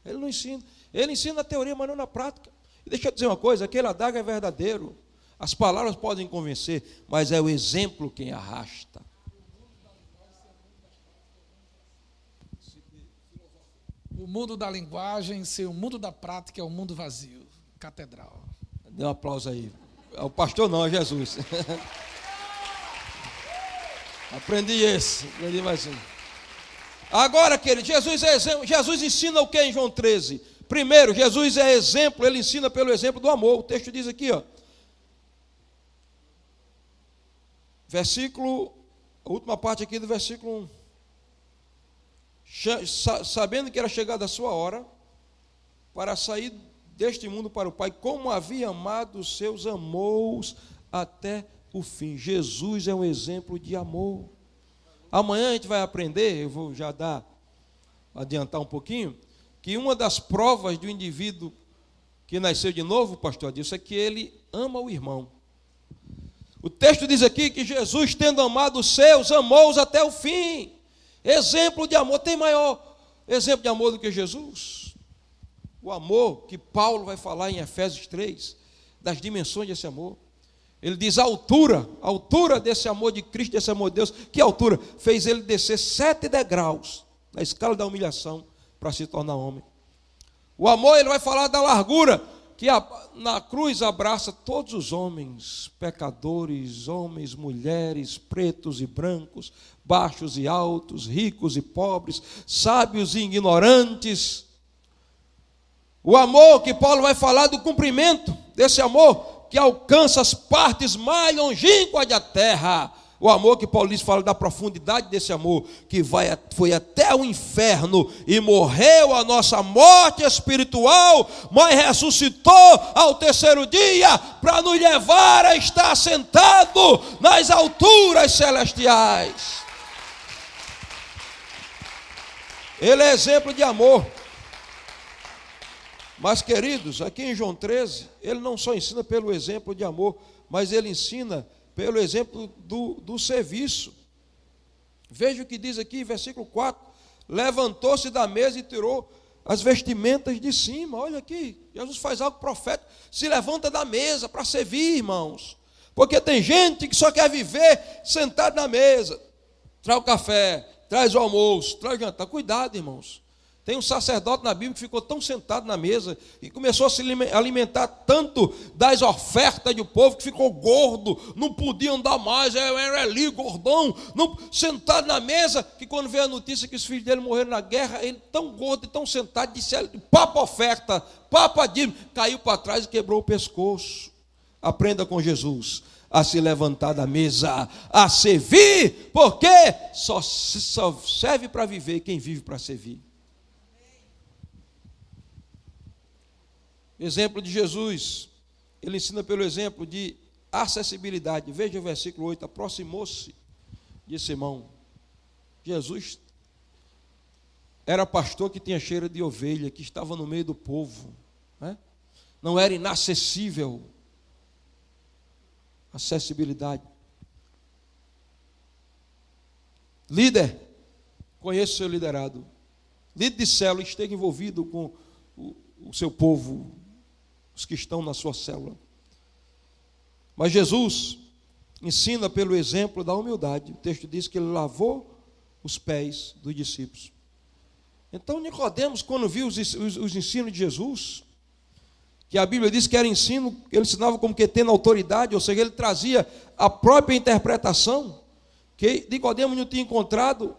Ele não ensina, ele ensina na teoria, mas não na prática. E deixa eu dizer uma coisa, aquele adaga é verdadeiro, as palavras podem convencer, mas é o exemplo quem arrasta.
O mundo da linguagem, ser o mundo da prática é o mundo vazio. Catedral.
Dê um aplauso aí. O pastor não, é Jesus. Aprendi mais um. Agora, querido, Jesus é exemplo. Jesus ensina o que em João 13? Primeiro, Jesus é exemplo, ele ensina pelo exemplo do amor. O texto diz aqui, ó. Versículo, a última parte aqui do versículo 1. Sabendo que era chegada a sua hora para sair deste mundo para o Pai, como havia amado os seus, amou-os até o fim. Jesus é um exemplo de amor. Amanhã a gente vai aprender, eu vou já adiantar um pouquinho, que uma das provas do indivíduo que nasceu de novo, pastor, disso é que ele ama o irmão. O texto diz aqui que Jesus, tendo amado os seus, amou-os até o fim. Exemplo de amor, tem maior exemplo de amor do que Jesus? O amor que Paulo vai falar em Efésios 3, das dimensões desse amor. Ele diz a altura desse amor de Cristo, desse amor de Deus. Que altura? Fez ele descer 7 degraus na escala da humilhação para se tornar homem. O amor, ele vai falar da largura, que na cruz abraça todos os homens, pecadores, homens, mulheres, pretos e brancos, baixos e altos, ricos e pobres, sábios e ignorantes. O amor que Paulo vai falar do cumprimento desse amor, que alcança as partes mais longínquas da terra. O amor que Paulo diz, fala da profundidade desse amor, que foi até o inferno e morreu a nossa morte espiritual, mas ressuscitou ao terceiro dia para nos levar a estar sentado nas alturas celestiais. Ele é exemplo de amor. Mas, queridos, aqui em João 13, ele não só ensina pelo exemplo de amor, mas ele ensina pelo exemplo do serviço. Veja o que diz aqui, versículo 4. Levantou-se da mesa e tirou as vestimentas de cima. Olha aqui, Jesus faz algo profético. Se levanta da mesa para servir, irmãos. Porque tem gente que só quer viver sentado na mesa. Traz o café, traz o almoço, traz o jantar. Cuidado, irmãos. Tem um sacerdote na Bíblia que ficou tão sentado na mesa e começou a se alimentar tanto das ofertas do povo que ficou gordo, não podia andar mais, era ali gordão, sentado na mesa, que quando veio a notícia que os filhos dele morreram na guerra, ele tão gordo e tão sentado, disse: papa oferta, papa dízimo, caiu para trás e quebrou o pescoço. Aprenda com Jesus a se levantar da mesa, a servir, porque só serve para viver quem vive para servir. Exemplo de Jesus, ele ensina pelo exemplo de acessibilidade. Veja o versículo 8, aproximou-se de Simão. Jesus era pastor que tinha cheiro de ovelha, que estava no meio do povo, né? Não era inacessível. Acessibilidade. Líder, conheça o seu liderado. Líder de célula, esteja envolvido com o seu povo, os que estão na sua célula. Mas Jesus ensina pelo exemplo da humildade. O texto diz que ele lavou os pés dos discípulos. Então Nicodemos, quando viu os ensinos de Jesus, que a Bíblia diz que era ensino, ele ensinava como que tendo autoridade, ou seja, ele trazia a própria interpretação, que Nicodemos não tinha encontrado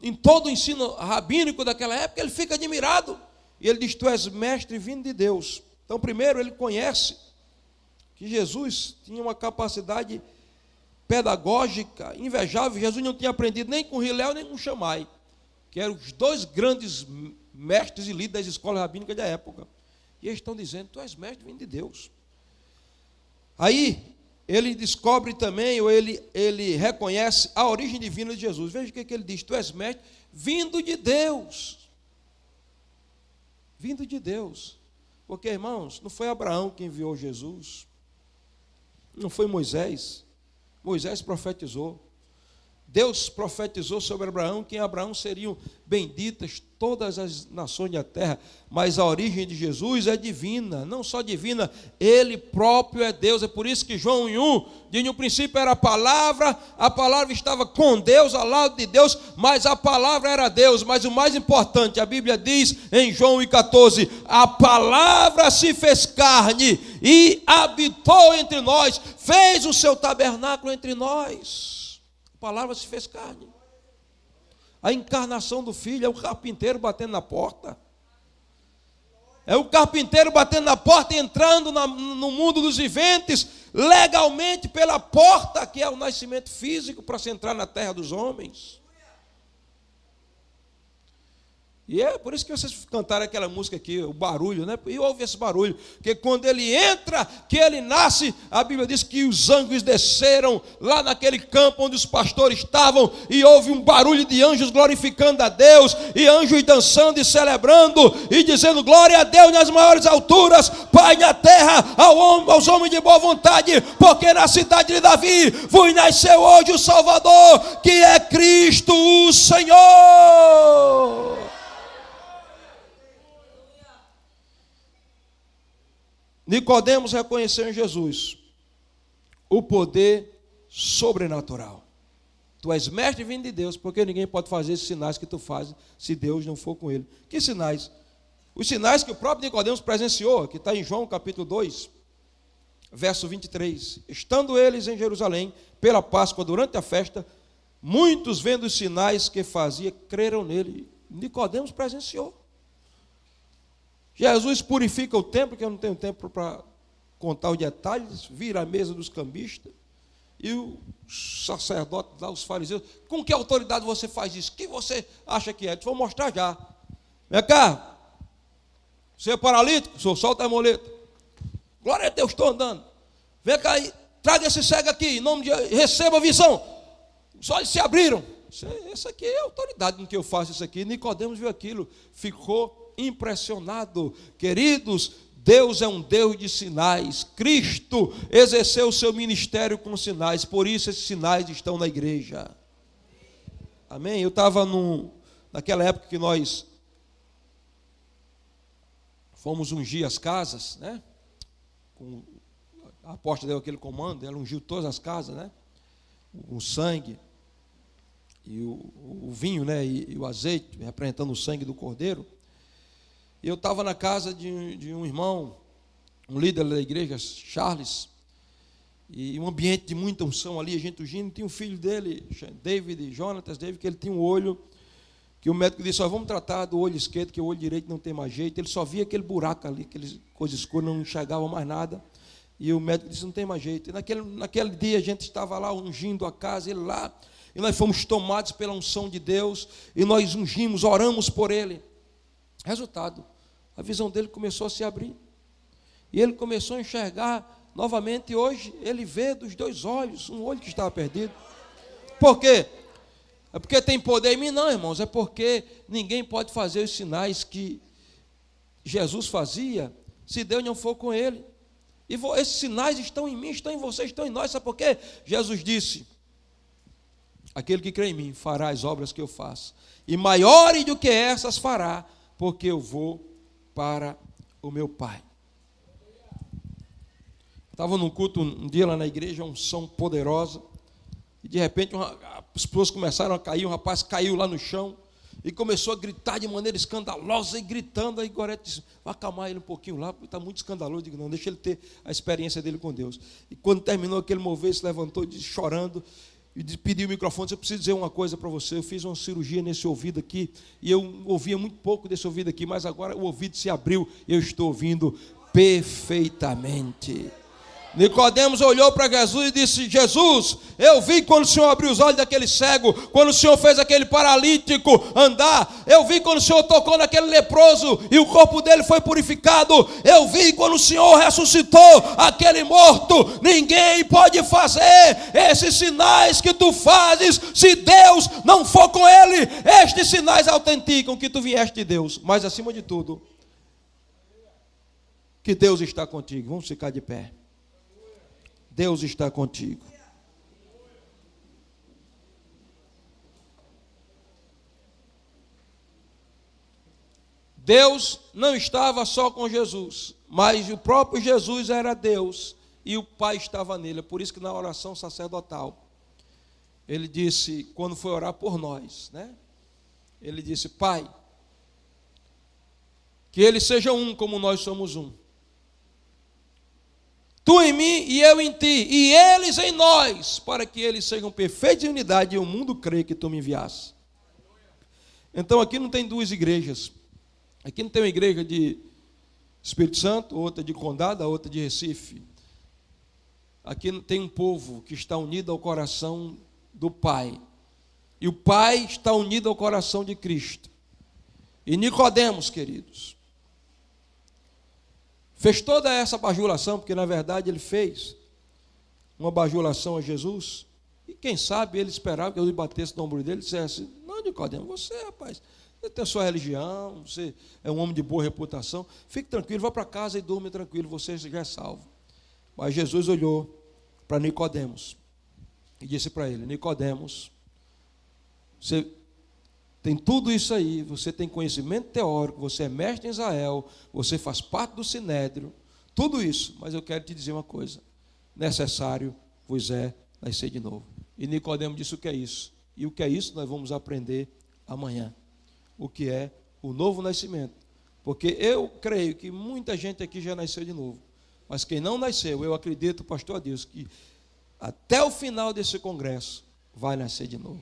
em todo o ensino rabínico daquela época. Ele fica admirado, e ele diz: tu és mestre vindo de Deus. Então, primeiro, ele conhece que Jesus tinha uma capacidade pedagógica invejável. Jesus não tinha aprendido nem com Hilel, nem com Shammai, que eram os dois grandes mestres e líderes das escolas rabínicas da época. E eles estão dizendo: tu és mestre vindo de Deus. Aí ele descobre também, ou ele reconhece a origem divina de Jesus. Veja o que ele diz: tu és mestre vindo de Deus. Vindo de Deus. Porque, irmãos, não foi Abraão que enviou Jesus, não foi Moisés. Moisés profetizou. Deus profetizou sobre Abraão, que em Abraão seriam benditas todas as nações da terra. Mas a origem de Jesus é divina, não só divina, ele próprio é Deus. É por isso que João 1 diz: no princípio era a palavra estava com Deus, ao lado de Deus, mas a palavra era Deus. Mas o mais importante, a Bíblia diz em João 1,14: a palavra se fez carne e habitou entre nós, fez o seu tabernáculo entre nós. A palavra se fez carne. A encarnação do Filho é o carpinteiro batendo na porta. É o carpinteiro batendo na porta e entrando no mundo dos viventes, legalmente pela porta, que é o nascimento físico, para se entrar na terra dos homens. E é por isso que vocês cantaram aquela música aqui, o barulho, né? E ouve esse barulho, porque quando ele entra, que ele nasce, a Bíblia diz que os anjos desceram lá naquele campo onde os pastores estavam, e houve um barulho de anjos glorificando a Deus, e anjos dançando e celebrando, e dizendo: glória a Deus nas maiores alturas, Pai na terra, aos homens de boa vontade, porque na cidade de Davi vos nasceu hoje o Salvador, que é Cristo o Senhor. Nicodemos reconheceu em Jesus o poder sobrenatural. Tu és mestre vindo de Deus, porque ninguém pode fazer esses sinais que tu fazes se Deus não for com ele. Que sinais? Os sinais que o próprio Nicodemos presenciou, que está em João capítulo 2, verso 23. Estando eles em Jerusalém pela Páscoa, durante a festa, muitos, vendo os sinais que fazia, creram nele. Nicodemos presenciou. Jesus purifica o templo, que eu não tenho tempo para contar os detalhes, vira a mesa dos cambistas, e os sacerdotes lá, os fariseus: com que autoridade você faz isso? O que você acha que é? Eu vou mostrar já. Vem cá, você é paralítico? Solta a muleta. Glória a Deus, estou andando. Vem cá, traga esse cego aqui, em nome de Jesus, receba a visão. Os olhos se abriram. Essa aqui é a autoridade com que eu faço isso aqui. Nicodemos viu aquilo, ficou impressionado. Queridos, Deus é um Deus de sinais. Cristo exerceu o seu ministério com sinais, por isso esses sinais estão na igreja. Amém? Eu estava naquela época que nós fomos ungir as casas, né? A apóstola deu aquele comando, ela ungiu todas as casas, né? Com sangue. o vinho, né, e o azeite, representando o sangue do Cordeiro. E eu estava na casa de um irmão, um líder da igreja, Charles, e um ambiente de muita unção ali, a gente ungindo. Tinha um filho dele, Jonatas David, que ele tinha um olho, que o médico disse: vamos tratar do olho esquerdo, que o olho direito não tem mais jeito. Ele só via aquele buraco ali, aquelas coisas escuras, não enxergava mais nada. E o médico disse: não tem mais jeito. E naquele dia a gente estava lá ungindo a casa, ele lá, e nós fomos tomados pela unção de Deus, e nós ungimos, oramos por ele. Resultado, a visão dele começou a se abrir, e ele começou a enxergar novamente. E hoje ele vê dos dois olhos, um olho que estava perdido. Por quê? É porque tem poder em mim? Não, irmãos, é porque ninguém pode fazer os sinais que Jesus fazia se Deus não for com ele. E esses sinais estão em mim, estão em você, estão em nós. Sabe por quê? Jesus disse: aquele que crê em mim fará as obras que eu faço, e maiores do que essas fará, porque eu vou para o meu Pai. Estava num culto um dia lá na igreja, uma unção poderosa, e de repente as pessoas começaram a cair, um rapaz caiu lá no chão e começou a gritar de maneira escandalosa, e gritando. Aí Gorete disse: vai acalmar ele um pouquinho lá, porque está muito escandaloso. Eu digo: não, deixa ele ter a experiência dele com Deus. E quando terminou aquele mover, ele se levantou, disse, chorando, e pediu o microfone: eu preciso dizer uma coisa para você. Eu fiz uma cirurgia nesse ouvido aqui, e eu ouvia muito pouco desse ouvido aqui, mas agora o ouvido se abriu, eu estou ouvindo perfeitamente. Nicodemos olhou para Jesus e disse: Jesus, eu vi quando o Senhor abriu os olhos daquele cego, quando o Senhor fez aquele paralítico andar, eu vi quando o Senhor tocou naquele leproso e o corpo dele foi purificado, eu vi quando o Senhor ressuscitou aquele morto. Ninguém pode fazer esses sinais que tu fazes se Deus não for com ele. Estes sinais autenticam que tu vieste de Deus, mas acima de tudo, que Deus está contigo. Vamos ficar de pé. Deus está contigo. Deus não estava só com Jesus, mas o próprio Jesus era Deus e o Pai estava nele. É por isso que na oração sacerdotal, ele disse, quando foi orar por nós, né? Ele disse: Pai, que eles sejam um como nós somos um. Tu em mim e eu em ti, e eles em nós, para que eles sejam perfeitos em unidade e o mundo crê que tu me enviaste. Então aqui não tem duas igrejas. Aqui não tem uma igreja de Espírito Santo, outra de Condado, outra de Recife. Aqui tem um povo que está unido ao coração do Pai. E o Pai está unido ao coração de Cristo. E Nicodemos, queridos, fez toda essa bajulação, porque na verdade ele fez uma bajulação a Jesus, e quem sabe ele esperava que Jesus batesse no ombro dele e dissesse: não, Nicodemo, você, rapaz, você tem a sua religião, você é um homem de boa reputação, fique tranquilo, vá para casa e durma tranquilo, você já é salvo. Mas Jesus olhou para Nicodemos e disse para ele: Nicodemos, você tem tudo isso aí, você tem conhecimento teórico, você é mestre em Israel, você faz parte do Sinédrio, tudo isso, mas eu quero te dizer uma coisa: necessário vos é nascer de novo. E Nicodemo disse: o que é isso? E o que é isso nós vamos aprender amanhã. O que é o novo nascimento. Porque eu creio que muita gente aqui já nasceu de novo, mas quem não nasceu, eu acredito, pastor Adilson, que até o final desse congresso vai nascer de novo.